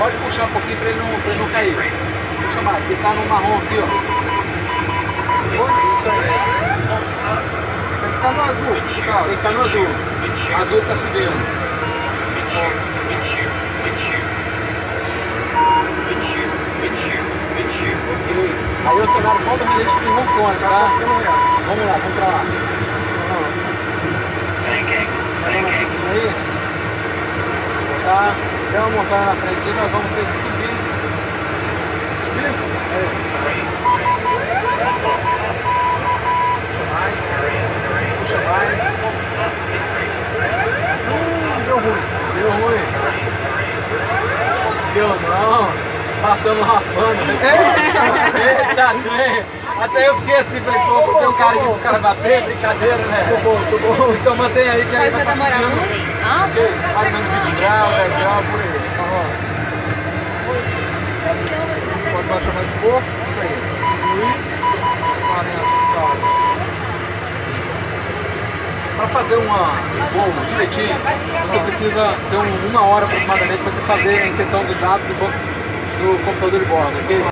Pode puxar um pouquinho pra ele não cair. Puxa mais, que ele tá no marrom aqui, ó. Isso aí. Tem que ficar no azul, no caso. Tem que ficar no azul. Azul que tá subindo. Aí o cenário falta relente de Hong Kong, tá? Vamos lá, vamos pra lá. Aí, tá? Tem uma montanha na frente e nós vamos ter que subir. Subir? Puxa mais. Deu ruim. Deu ruim. Deu não. Passamos raspando. Eita, trem. Até eu fiquei assim, falei, pô, porque o cara que os caras bater, brincadeira, né? Tô bom. Então mantém aí que aí vai estar demorar subindo. muito? Ok, mais ou menos 20 graus, 10 graus, por aí. Pode baixar mais um pouco. Isso aí. Diminuir. 40 no caso. Para fazer um voo direitinho, você precisa ter uma hora aproximadamente para você fazer a inserção dos dados do computador de bordo, ok?